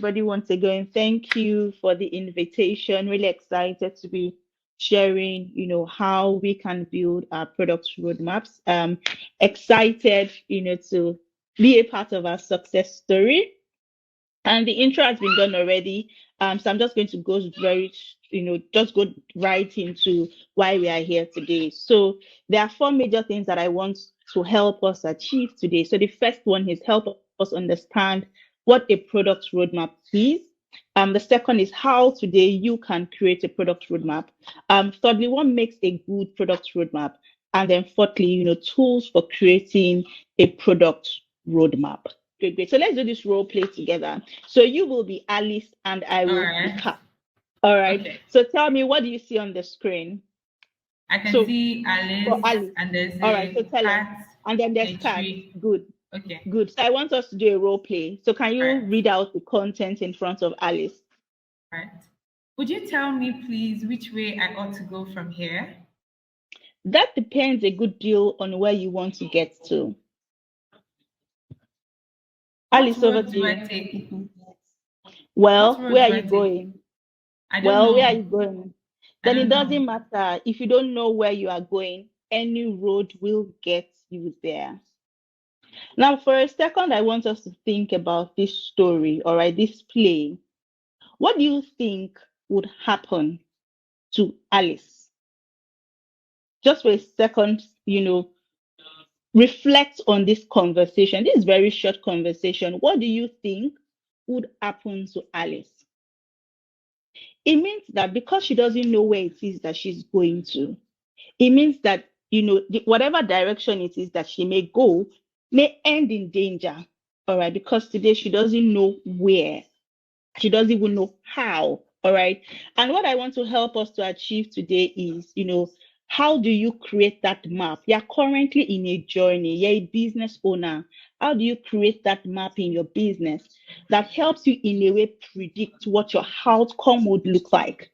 everybody, once again, thank you for the invitation. Really excited to be sharing, how we can build our product roadmaps. Excited, to be a part of our success story. And the intro has been done already. So I'm just going to go just go right into why we are here today. So there are 4 major things that I want to help us achieve today. So the first one is help us understand what a product roadmap is. The second is how today you can create a product roadmap. Thirdly, what makes a good product roadmap? And then fourthly, tools for creating a product roadmap. Great. So let's do this role play together. So you will be Alice and I will be Kat. All right. Okay. So tell me, what do you see on the screen? I can see Alice, and there's all right. So tell us. And then there's Kat. Good. Okay. Good. So I want us to do a role play. So can you read out the content in front of Alice? Right. Would you tell me, please, which way I ought to go from here? That depends a good deal on where you want to get to. Alice, over to you. Mm-hmm. Well, where are you going? Where are you going? Then it doesn't matter. If you don't know where you are going, any road will get you there. Now, for a second, I want us to think about this story, all right, this play. What do you think would happen to Alice? Just for a second, reflect on this conversation. This is very short conversation. What do you think would happen to Alice? It means that because she doesn't know where it is that she's going to, it means that, whatever direction it is that she may go may end in danger. All right. Because today she doesn't know where. She doesn't even know how. All right. And what I want to help us to achieve today is, how do you create that map? You're currently in a journey. You're a business owner. How do you create that map in your business that helps you in a way predict what your outcome would look like?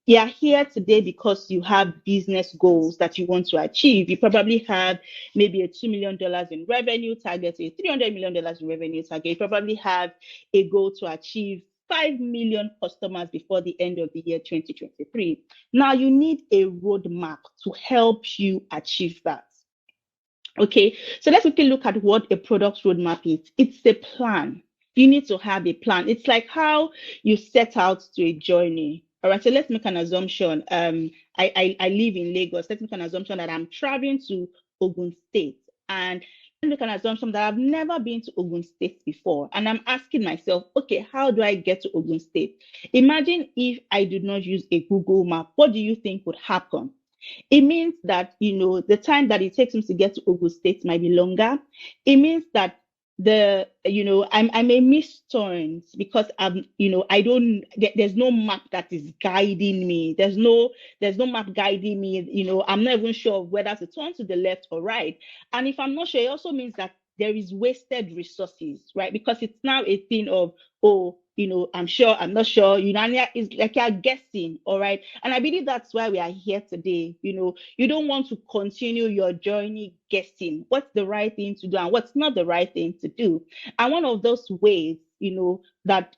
You're here today because you have business goals that you want to achieve. You probably have maybe a $2 million in revenue target, a $300 million in revenue target. You probably have a goal to achieve 5 million customers before the end of the year 2023. Now you need a roadmap to help you achieve that. Okay, so let's quickly look at what a product roadmap is. It's a plan. You need to have a plan. It's like how you set out to a journey. All right, so let's make an assumption. I live in Lagos. Let's make an assumption that I'm traveling to Ogun State. And let's make an assumption that I've never been to Ogun State before. And I'm asking myself, okay, how do I get to Ogun State? Imagine if I did not use a Google map. What do you think would happen? It means that, the time that it takes me to get to Ogun State might be longer. It means that I may miss turns because there's no map that is guiding me. There's no map guiding me. I'm not even sure whether to turn to the left or right. And if I'm not sure, it also means that there is wasted resources, right? Because it's now a thing of, I'm sure, I'm not sure, it's like you're guessing, all right? And I believe that's why we are here today. You don't want to continue your journey guessing what's the right thing to do and what's not the right thing to do. And one of those ways, that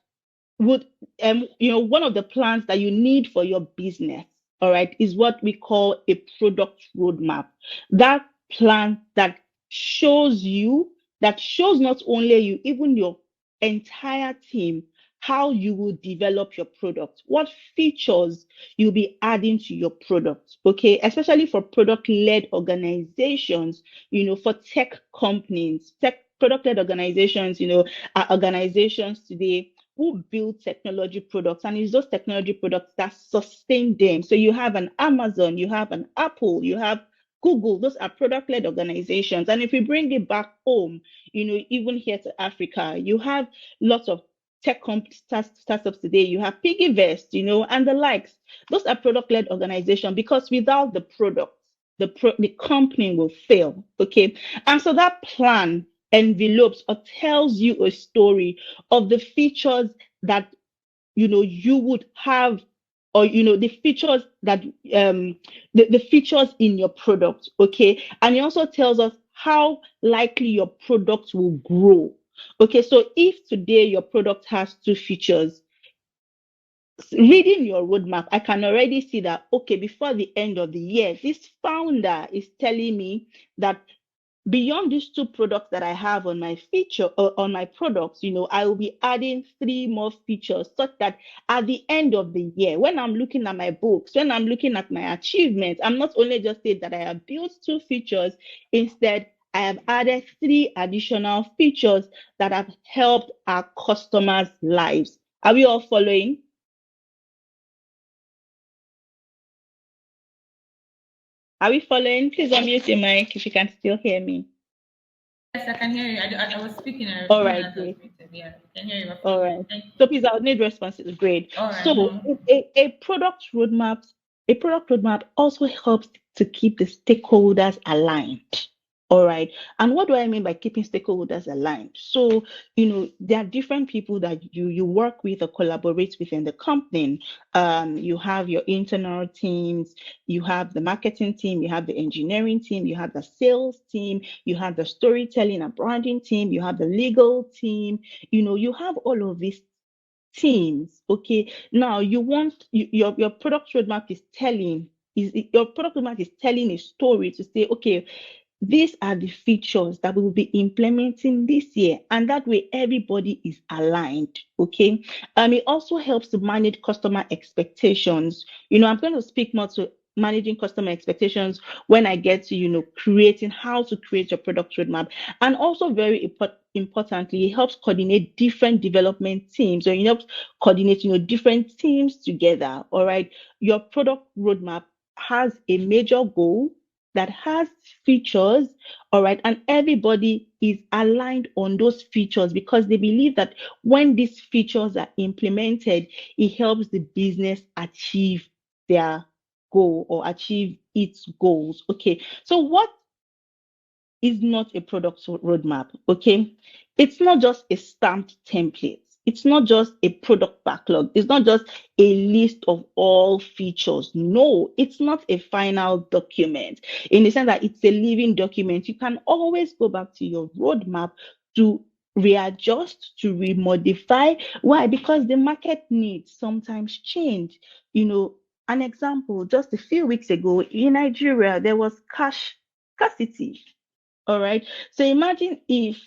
would, one of the plans that you need for your business, all right, is what we call a product roadmap. That plan that shows not only you, even your entire team, how you will develop your product, what features you'll be adding to your product, okay? Especially for product-led organizations, for tech companies, product-led organizations, are organizations today who build technology products, and it's those technology products that sustain them. So you have an Amazon, you have an Apple, you have Google. Those are product-led organizations. And if we bring it back home, even here to Africa, you have lots of tech startups today. You have Piggyvest, and the likes. Those are product-led organizations because without the product, the company will fail. Okay. And so that plan envelopes or tells you a story of the features that you would have, or the features that the features in your product. Okay. And it also tells us how likely your product will grow. Okay, so if today your product has 2 features, reading your roadmap, I can already see that, okay, before the end of the year, this founder is telling me that beyond these 2 products that I have on my feature or on my products, I will be adding 3 more features such that at the end of the year, when I'm looking at my books, when I'm looking at my achievements, I'm not only just saying that I have built 2 features, instead, I have added 3 additional features that have helped our customers' lives. Are we all following? Are we following? Please unmute your mic if you can still hear me. Yes, I can hear you. I was speaking and All someone right, else was great. muted. Yeah, I can hear you. All Following. right. Thank you. So please, I'll need responses. Great. All right. So a product roadmap also helps to keep the stakeholders aligned. All right. And what do I mean by keeping stakeholders aligned? So, there are different people that you work with or collaborate with in the company. You have your internal teams, you have the marketing team, you have the engineering team, you have the sales team, you have the storytelling and branding team, you have the legal team. You have all of these teams. Okay, now your product roadmap is telling your product roadmap is telling a story to say, okay, these are the features that we will be implementing this year, and that way everybody is aligned. Okay. It also helps to manage customer expectations. I'm going to speak more to managing customer expectations when I get to, creating how to create your product roadmap. And also very importantly, it helps coordinate different development teams, or it helps coordinate, different teams together. All right. Your product roadmap has a major goal that has features, all right, and everybody is aligned on those features because they believe that when these features are implemented, it helps the business achieve their goal or achieve its goals. Okay, so what is not a product roadmap? Okay, it's not just a stamped template. It's not just a product backlog. It's not just a list of all features. No, it's not a final document in the sense that it's a living document. You can always go back to your roadmap to readjust, to remodify. Why? Because the market needs sometimes change. An example, just a few weeks ago in Nigeria, there was cash scarcity. All right. So imagine if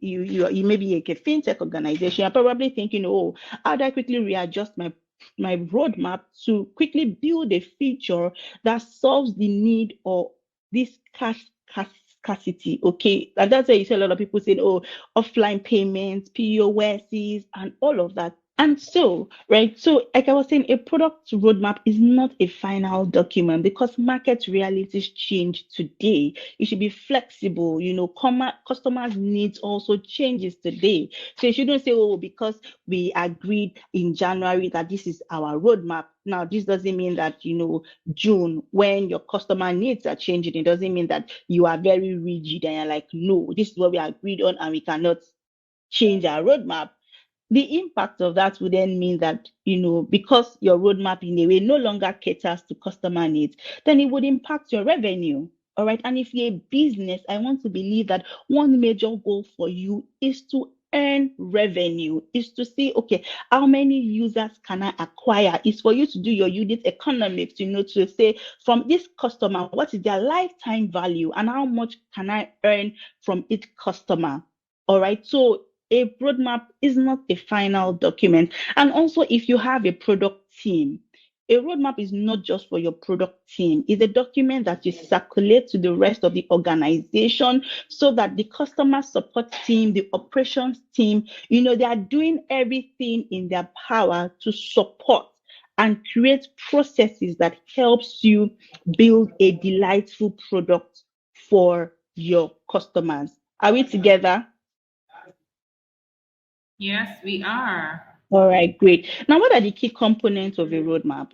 you may be a fintech organization, you're probably thinking, oh, how do I quickly readjust my roadmap to quickly build a feature that solves the need or this scarcity. Okay. And that's why you see a lot of people saying, oh, offline payments, POSs, and all of that. And so, right, so like I was saying, a product roadmap is not a final document because market realities change today. It should be flexible. Customers' needs also changes today. So you shouldn't say, oh, because we agreed in January that this is our roadmap. Now, this doesn't mean that, June, when your customer needs are changing, it doesn't mean that you are very rigid and you're like, no, this is what we agreed on and we cannot change our roadmap. The impact of that would then mean that, because your roadmap in a way no longer caters to customer needs, then it would impact your revenue. All right. And if you're a business, I want to believe that one major goal for you is to earn revenue, is to see, okay, how many users can I acquire? Is for you to do your unit economics, to say from this customer, what is their lifetime value and how much can I earn from each customer? All right. So a roadmap is not a final document. And also, if you have a product team, a roadmap is not just for your product team. It's a document that you circulate to the rest of the organization so that the customer support team, the operations team, they are doing everything in their power to support and create processes that helps you build a delightful product for your customers. Are we together? Yes, we are. All right, great. Now, what are the key components of a roadmap?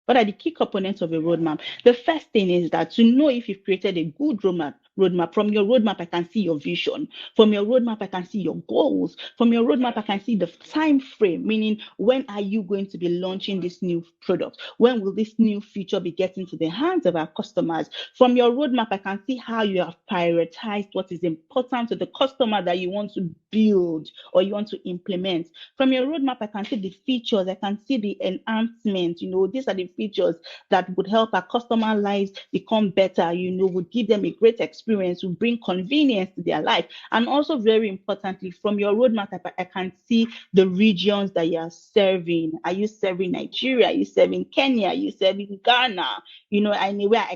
What are the key components of a roadmap? The first thing is that to know if you've created a good roadmap, roadmap. From your roadmap, I can see your vision. From your roadmap, I can see your goals. From your roadmap, I can see the time frame, meaning when are you going to be launching this new product? When will this new feature be getting to the hands of our customers? From your roadmap, I can see how you have prioritized what is important to the customer that you want to build or you want to implement. From your roadmap, I can see the features, I can see the enhancements. These are the features that would help our customer lives become better, would give them a great experience, would bring convenience to their life. And also, very importantly, from your roadmap, I can see the regions that you are serving. Are you serving Nigeria? Are you serving Kenya? Are you serving Ghana? Anywhere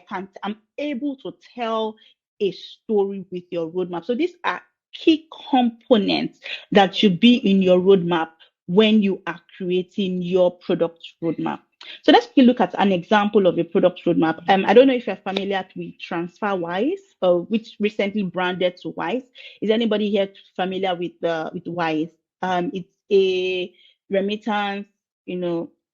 I'm able to tell a story with your roadmap. So these are key components that should be in your roadmap when you are creating your product roadmap. So let's look at an example of a product roadmap. I don't know if you're familiar with TransferWise, which recently branded to Wise. Is anybody here familiar with Wise? It's a remittance,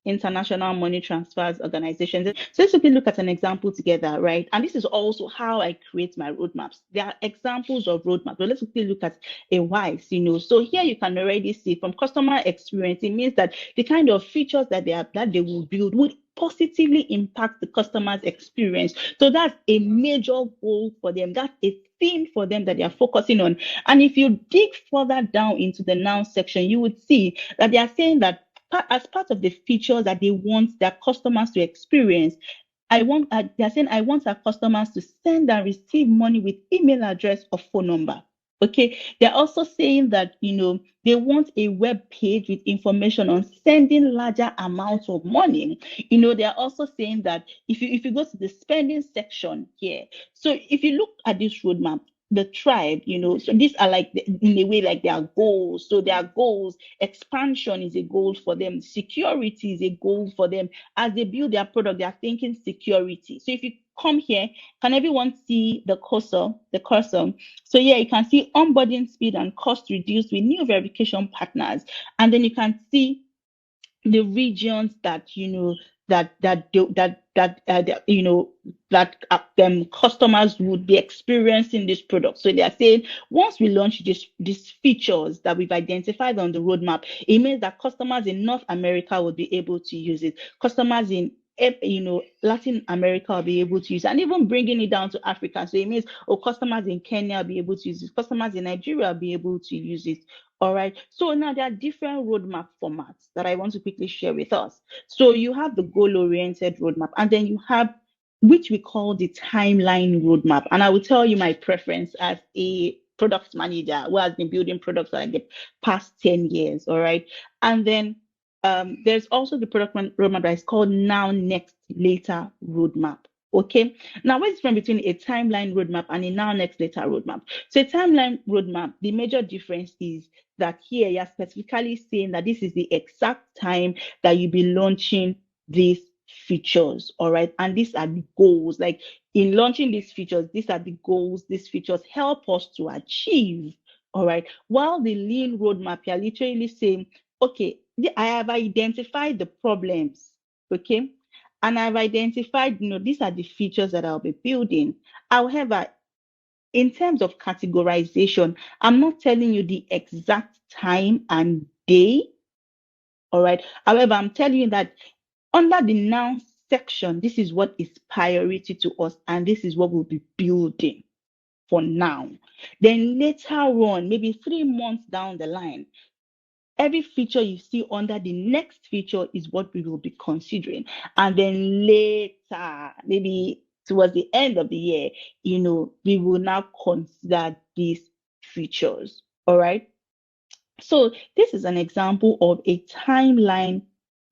international money transfers organizations. So let's look at an example together, right? And this is also how I create my roadmaps. There are examples of roadmaps, but let's look at a Wise, So here you can already see from customer experience, it means that the kind of features that they will build would positively impact the customer's experience. So that's a major goal for them. That's a theme for them that they are focusing on. And if you dig further down into the now section, you would see that they are saying that as part of the features that they want their customers to experience, they're saying, I want our customers to send and receive money with email address or phone number. Okay. They're also saying that, they want a web page with information on sending larger amounts of money. They're also saying that if you go to the spending section here, so if you look at this roadmap, the tribe, so these are in a way like their goals. So their goals, expansion is a goal for them, security is a goal for them. As they build their product, they are thinking security. So if you come here, can everyone see the cursor? So yeah, you can see onboarding speed and cost reduced with new verification partners. And then you can see the regions that customers would be experiencing this product. So they are saying once we launch these features that we've identified on the roadmap, it means that customers in North America will be able to use it. Customers in Latin America will be able to use it, and even bringing it down to Africa. So it means, customers in Kenya will be able to use it. Customers in Nigeria will be able to use it. All right. So now there are different roadmap formats that I want to quickly share with us. So you have the goal-oriented roadmap, and then you have which we call the timeline roadmap. And I will tell you my preference as a product manager who has been building products for like the past 10 years. All right. And then there's also the product roadmap that is called now, next, later roadmap. Okay. Now, what's the difference between a timeline roadmap and a now, next, later roadmap? So a timeline roadmap, the major difference is that here you're specifically saying that this is the exact time that you'll be launching these features. All right. And these are the goals. Like in launching these features, these are the goals these features help us to achieve. All right. While the lean roadmap, you're literally saying, okay, I have identified the problems. Okay. And I've identified, these are the features that I'll be building. However, in terms of categorization, I'm not telling you the exact time and day. All right. However, I'm telling you that under the now section, this is what is priority to us, and this is what we'll be building for now. Then later on, maybe 3 months down the line, every feature you see under the next feature is what we will be considering. And then later, maybe towards the end of the year, we will now consider these features. All right. So this is an example of a timeline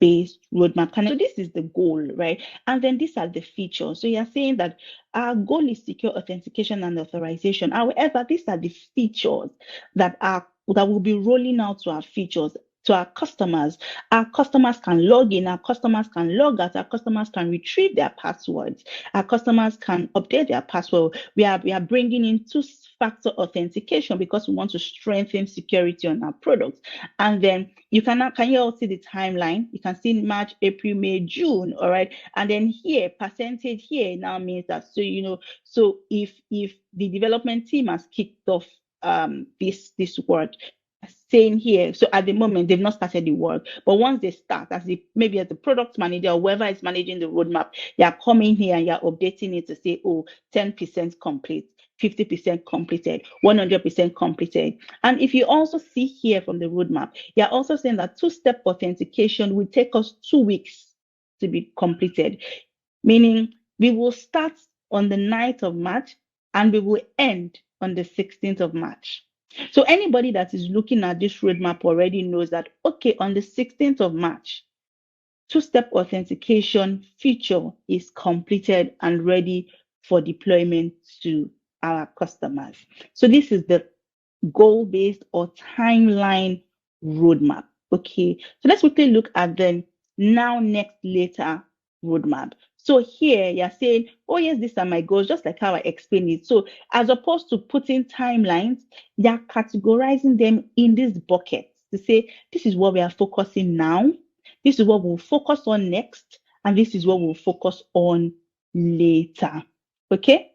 based roadmap. So this is the goal, right? And then these are the features. So you're saying that our goal is secure authentication and authorization. However, these are the features that will be rolling out to our features to our customers. Our customers can log in, our customers can log out, our customers can retrieve their passwords, our customers can update their password. We are bringing in two-factor authentication because we want to strengthen security on our products. And then can you all see the timeline? You can see March, April, May, June, all right? And then here, percentage here now means that, so if the development team has kicked off this work, saying here, so at the moment they've not started the work, but once they start, maybe as the product manager or whoever is managing the roadmap, you're coming here and you're updating it to say, oh, 10% complete, 50% completed, 100% completed. And if you also see here from the roadmap, you're also saying that two-step authentication will take us 2 weeks to be completed, meaning we will start on the 9th of March and we will end on the 16th of March. So anybody that is looking at this roadmap already knows that, okay, on the 16th of March, two-step authentication feature is completed and ready for deployment to our customers. So this is the goal-based or timeline roadmap. Okay, so let's quickly look at the now, next, later roadmap. So here you're saying, oh yes, these are my goals, just like how I explained it. So as opposed to putting timelines, you're categorizing them in these buckets to say, this is what we are focusing now, this is what we'll focus on next, and this is what we'll focus on later. Okay.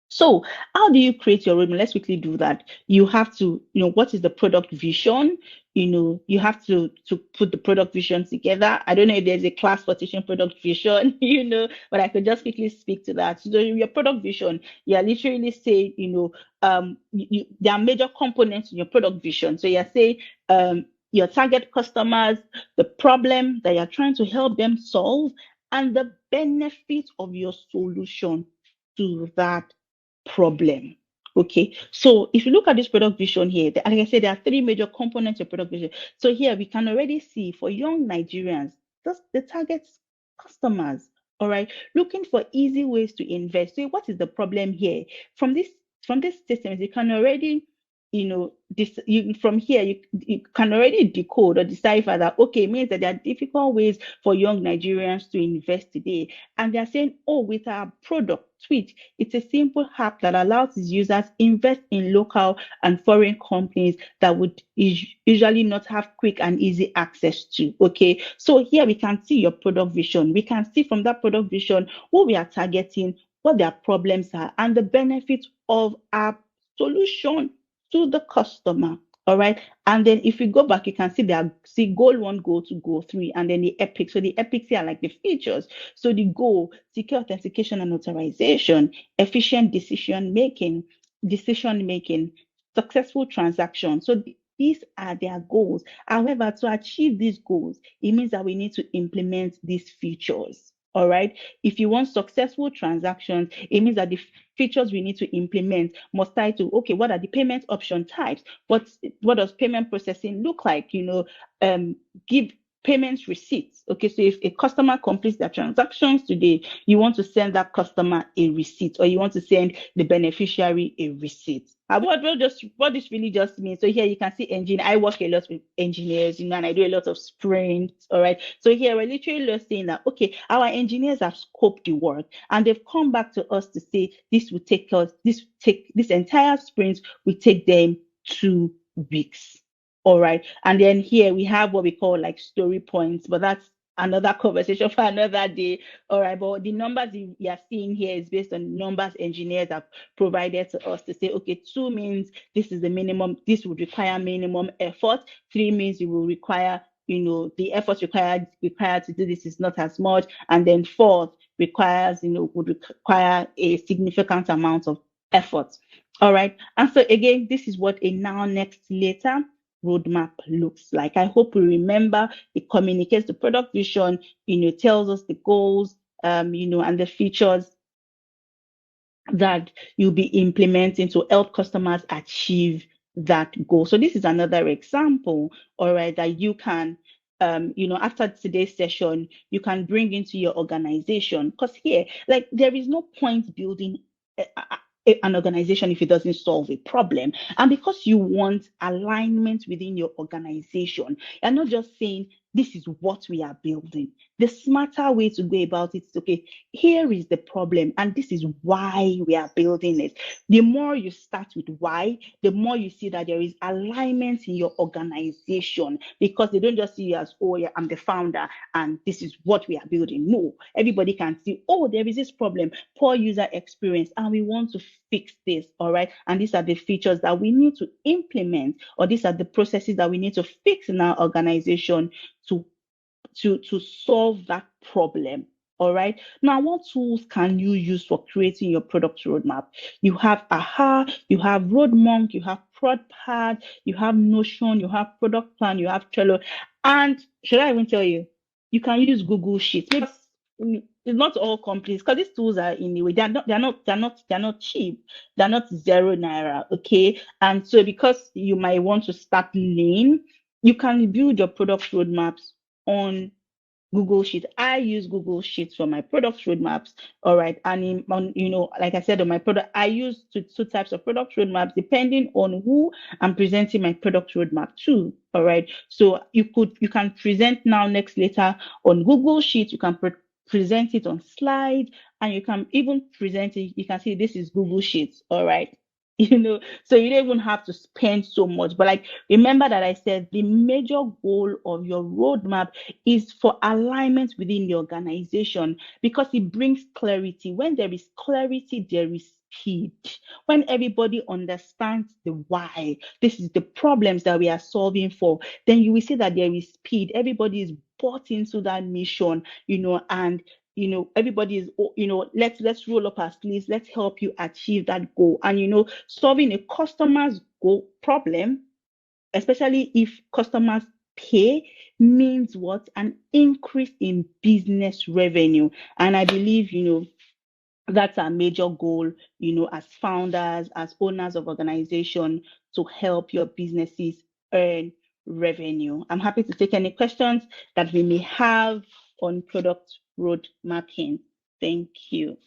So how do you create your roadmap? Let's quickly do that. You have to, what is the product vision? You have to put the product vision together. I don't know if there's a class for teaching product vision, but I could just quickly speak to that. So your product vision, you're literally saying, there are major components in your product vision. So you're saying your target customers, the problem that you're trying to help them solve, and the benefit of your solution to that problem. Okay, so if you look at this product vision here, like I said, there are 3 major components of product vision. So here we can already see for young Nigerians, that's the target customers. All right, looking for easy ways to invest. So what is the problem here? From this statement, you can already from here you can already decode or decipher that, okay, it means that there are difficult ways for young Nigerians to invest today. And they're saying, oh, with our product suite, it's a simple app that allows its users invest in local and foreign companies that would usually not have quick and easy access to. Okay, so here we can see your product vision. We can see from that product vision what we are targeting, what their problems are, and the benefits of our solution to the customer. All right. And then if you go back, you can see goal 1, goal 2, goal 3, and then the epics. So the epics here are like the features. So the goal, secure authentication and authorization, efficient decision making, successful transaction. So these are their goals. However, to achieve these goals, it means that we need to implement these features. All right. If you want successful transactions, it means that the features we need to implement must tie to, okay, what are the payment option types? What does payment processing look like? Give payments receipts. Okay, so if a customer completes their transactions today, you want to send that customer a receipt, or you want to send the beneficiary a receipt. What this really just means. So here you can see engineer. I work a lot with engineers, and I do a lot of sprints. All right. So here we're literally just saying that, okay, our engineers have scoped the work and they've come back to us to say this entire sprint will take them 2 weeks. All right. And then here we have what we call like story points, but that's another conversation for another day. All right. But the numbers you are seeing here is based on numbers engineers have provided to us to say, okay, 2 means this is the minimum, this would require minimum effort. 3 means you will require, the effort required to do this is not as much. And then 4 would require a significant amount of effort. All right. And so again, this is what a now, next, later roadmap looks like. I hope we remember it communicates the product vision, tells us the goals, and the features that you'll be implementing to help customers achieve that goal. So this is another example, all right, that you can after today's session, you can bring into your organization. Because here, like, there is no point building an organization if it doesn't solve a problem. And because you want alignment within your organization, you're not just saying, this is what we are building. The smarter way to go about it is, okay, here is the problem, and this is why we are building it. The more you start with why, the more you see that there is alignment in your organization, because they don't just see you as, oh, yeah, I'm the founder and this is what we are building. No, everybody can see, oh, there is this problem, poor user experience, and we want to fix this. All right. And these are the features that we need to implement, or these are the processes that we need to fix in our organization to solve that problem. All right. Now, what tools can you use for creating your product roadmap? You have AHA, you have Roadmonk, you have ProdPad, you have Notion, you have Product Plan, you have Trello, and should I even tell you, you can use Google Sheets. Maybe it's not all companies, because these tools are in the way they're not cheap. They're not €0. Okay, and so because you might want to start lean, you can build your product roadmaps on Google Sheets. I use Google Sheets for my product roadmaps. All right. And like I said, on my product, I use two types of product roadmaps depending on who I'm presenting my product roadmap to. All right. So you can present now, next, later on Google Sheets. You can present it on slide, and you can even present it. You can see this is Google Sheets. All right. So you don't even have to spend so much. But like, remember that I said the major goal of your roadmap is for alignment within the organization, because it brings clarity. When there is clarity, there is speed. When everybody understands the why, this is the problems that we are solving for, then you will see that there is speed. Everybody is bought into that mission, and everybody is, let's roll up our sleeves, let's help you achieve that goal. And solving a customer's goal problem, especially if customers pay, means what? An increase in business revenue. And I believe, that's our major goal, as founders, as owners of organization, to help your businesses earn revenue. I'm happy to take any questions that we may have on product road mapping. Thank you.